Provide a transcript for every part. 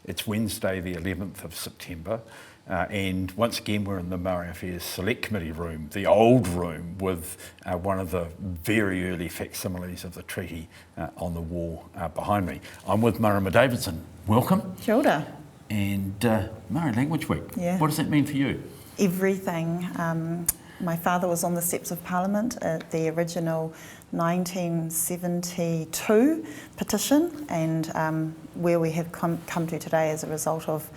It's Wednesday, the 11th of September, and once again we're in the Maori Affairs Select Committee room, the old room, with one of the very early facsimiles of the treaty on the wall behind me. I'm with Marama Davidson. Welcome. Kia ora. And Maori Language Week. Yeah. What does that mean for you? Everything. My father was on the steps of Parliament at the original 1972 petition, and where we have come to today as a result of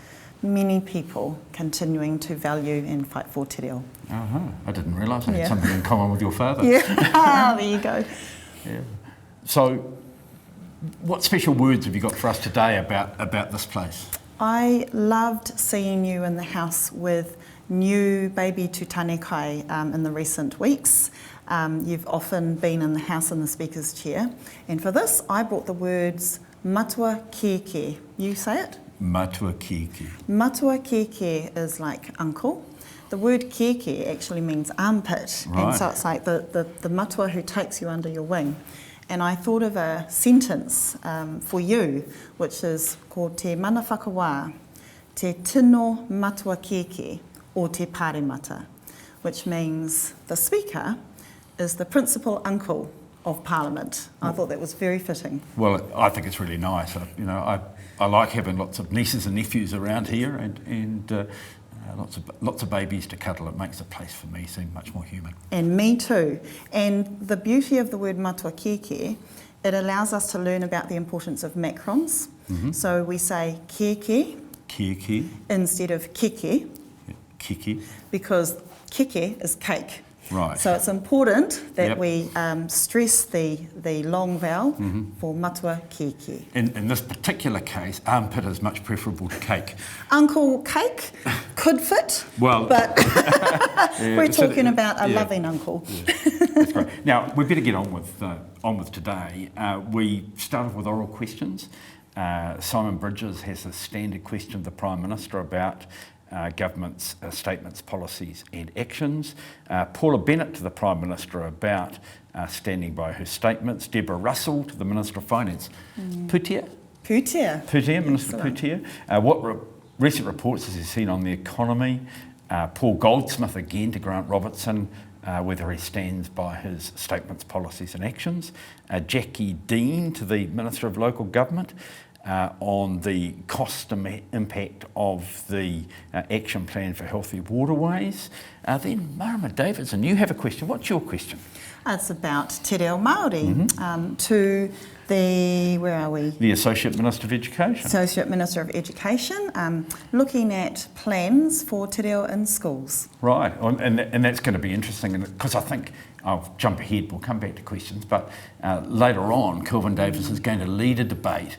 many people continuing to value and fight for te reo. I didn't realise I had something in common with your father. Yeah, there you go. Yeah. So, what special words have you got for us today about this place? I loved seeing you in the house with new baby tutanekai in the recent weeks. You've often been in the house in the Speaker's chair. And for this, I brought the words matua keke. You say it? Matua keke. Matua keke is like uncle. The word keke actually means armpit. Right. And so it's like the matua who takes you under your wing. And I thought of a sentence for you, which is ko te mana whakawā, te tino matua keke, o te pāremata, which means the Speaker is the principal uncle of Parliament. I thought that was very fitting. Well, I think it's really nice. I like having lots of nieces and nephews around here, and lots of babies to cuddle. It makes the place for me seem much more human. And me too. And the beauty of the word matua keke, it allows us to learn about the importance of macrons. Mm-hmm. So we say keke instead of keke. Keke. Because keke is cake. Right. So it's important that we stress the long vowel for matua keke. In this particular case, armpit is much preferable to cake. Uncle cake could fit, but we're talking about a loving uncle. Yeah. That's great. Now, we better get on with today. We started with oral questions. Simon Bridges has a standard question of the Prime Minister about government's statements, policies and actions. Paula Bennett to the Prime Minister about standing by her statements. Deborah Russell to the Minister of Finance. Putia, Minister Putia. What recent reports has he seen on the economy? Paul Goldsmith again to Grant Robertson, whether he stands by his statements, policies and actions. Jackie Dean to the Minister of Local Government. On the cost impact of the action plan for healthy waterways. Then Marama Davidson, you have a question. What's your question? It's about te reo Māori to the, where are we? The Associate Minister of Education. Associate Minister of Education, looking at plans for te reo in schools. Right, and that's going to be interesting, because I think, I'll jump ahead, we'll come back to questions, but later on, Kelvin Davis is going to lead a debate,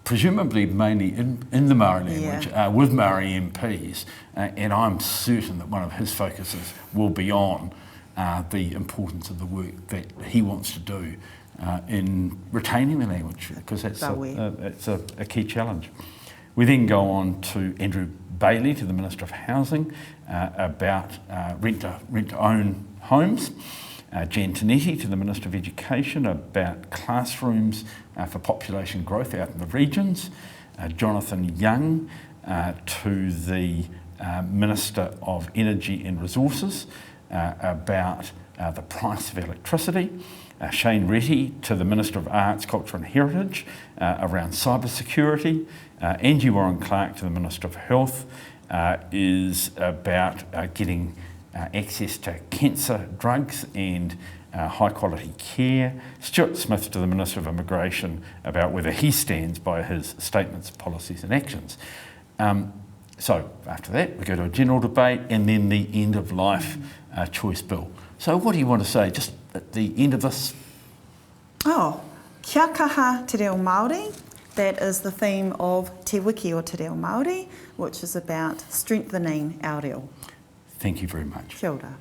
presumably mainly in the Maori language, with Maori MPs, and I'm certain that one of his focuses will be on the importance of the work that he wants to do in retaining the language, because that's a key challenge. We then go on to Andrew Bailey, to the Minister of Housing, about rent-to-own homes. Jan Tinetti to the Minister of Education about classrooms for population growth out in the regions. Jonathan Young to the Minister of Energy and Resources about the price of electricity. Shane Retty to the Minister of Arts, Culture and Heritage around cybersecurity. Angie Warren-Clark to the Minister of Health is about getting access to cancer drugs and high quality care. Stuart Smith to the Minister of Immigration about whether he stands by his statements, policies and actions. So after that we go to a general debate and then the end of life choice bill. So what do you want to say just at the end of this? Kia kaha te reo Māori. That is the theme of Te Wiki o Te Reo Māori, which is about strengthening our reo. Thank you very much. Kia ora.